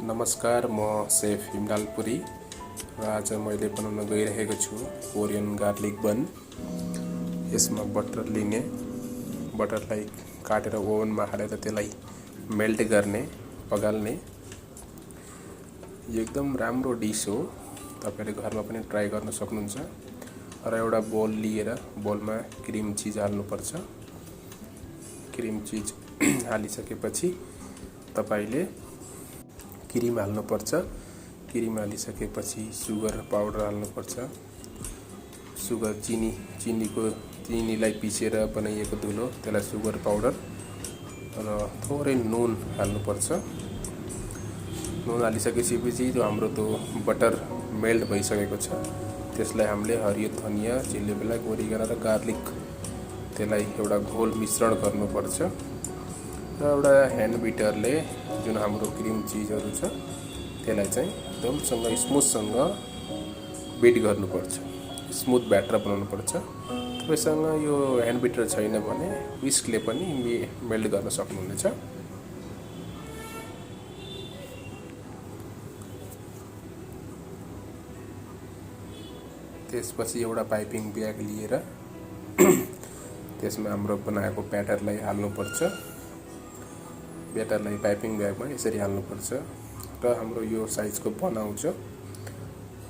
नमस्कार, म सेफ हिमडालपुरी र आज मैले बनाउन गइरहेको छु कोरियन गार्लिक बन। यसमा बटर लिने, बटरलाई काटेर ओभनमा हालेर त्यसलाई मेल्ट गर्ने, पगाल्ने। यो एकदम राम्रो डिस हो, तपाईले घरमा पनि ट्राई गर्न सक्नुहुन्छ। र एउटा बोल लिएर बोलमा क्रिम चीज हाल्नुपर्छ। क्रिम चीज हालिसकेपछि तपाईले क्रिम हाल्नुपर्छ। क्रिम हालिसकेपछि सुगर पाउडर हाल्नुपर्छ। सुगर चिनीलाई पिसेर बनाइएको धुलो, त्यसलाई सुगर पाउडर र थोरै नुन हाल्नुपर्छ। नुन हालिसकेपछि हाम्रो त्यो बटर मेल्ट भइसकेको छ, त्यसलाई हामीले हरियो धनिया, चिल्ली फ्लेक्स, ओरिगानो र गार्लिक त्यसलाई एउटा घोल मिश्रण गर्नुपर्छ। र एउटा ह्यान्ड बिटरले जुन हाम्रो क्रिम चीजहरु छ त्यसलाई चाहिँ एकदमसँग स्मुथसँग बिट गर्नुपर्छ। स्मुथ ब्याटर बनाउनुपर्छ। तपाईसँग यो ह्यान्ड बिटर छैन भने विस्कले पनि मेल्ट गर्न सक्नुहुनेछ। त्यसपछि एउटा पाइपिङ ब्याग लिएर त्यसमा हाम्रो बनाएको ब्याटरलाई हाल्नुपर्छ। ब्याटरलाई पाइपिङ ब्यागमा यसरी हाल्नुपर्छ र हाम्रो यो साइजको बन आउँछ।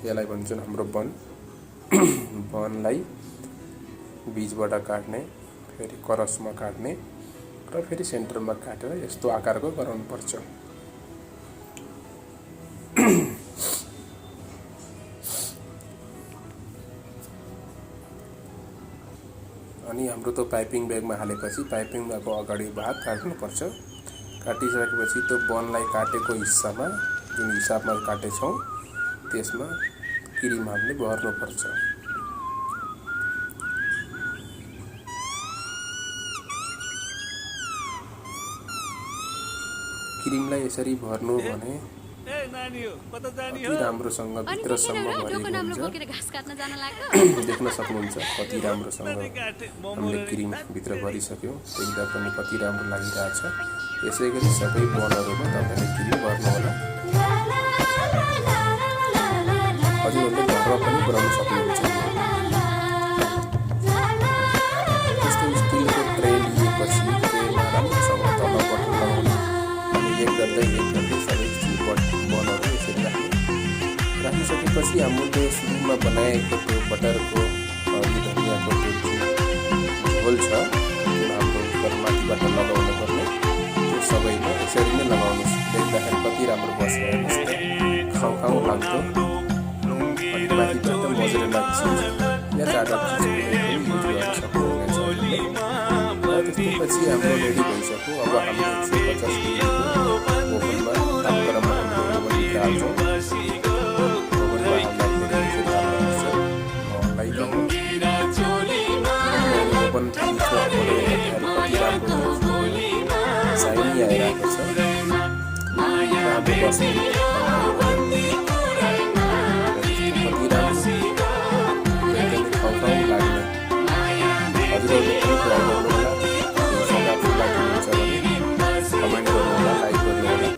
यसलाई भन्छन् हाम्रो बन। बनलाई बीचबाट काट्ने, फेरि क्रसमा काट्ने र फेरि सेन्टरमा काटेर यस्तो आकारको गराउनुपर्छ। अनि हाम्रो त्यो पाइपिङ ब्यागमा हालेपछि पाइपिङ ब्यागको अगाडि भाग काट्नुपर्छ। काटिसकेपछि त्यो बनलाई काटेको हिस्सामा, जुन हिसाबमा काटेछौँ त्यसमा क्रिम हामीले भर्नुपर्छ। क्रिमलाई यसरी भर्नु भने कति राम्रोसँग भित्रसम्म भरेको हुन्छ। देख्न सक्नुहुन्छ कति राम्रोसँग हामीले क्रिम भित्र भरिसक्यौँ। देख्दा पनि कति राम्रो लागिरहेछ। यसै गरी सबै बनहरुमा तपाईले क्रिम भर्नु होला। हजुरहरूले घरमा पनि बनाउन सक्नुहुन्छ। यस्तो स्टिलको ट्रे लिएपछि ट्रेमा राम्रोसँग तल बटन लगाउने अनि एक गर्दै सबै बनहरु यसरी राखिसकेपछि हामीले सुरुमा बनाएको त्यो बटरको हरियो धनियाको त्यो झोल छ, जुन हाम्रो उपर माथिबाट लगाउनु पर्ने, त्यो सबैमा यसरी नै लगाउनुहोस्। देख्दाखेरि कति राम्रो बस्छ, खाउँ लाग्दो अनि माथिबाट मोजरेला चिज या जाडा चिजहरू युज गर्न सक्नुहुनेछ। र त्यसपछि हाम्रो रेडी भइसक्यो। अब हामीले 150 डिग्रीको ओभनमा ताप गरम हाल्छौँ। साइनी आइरहेको छ।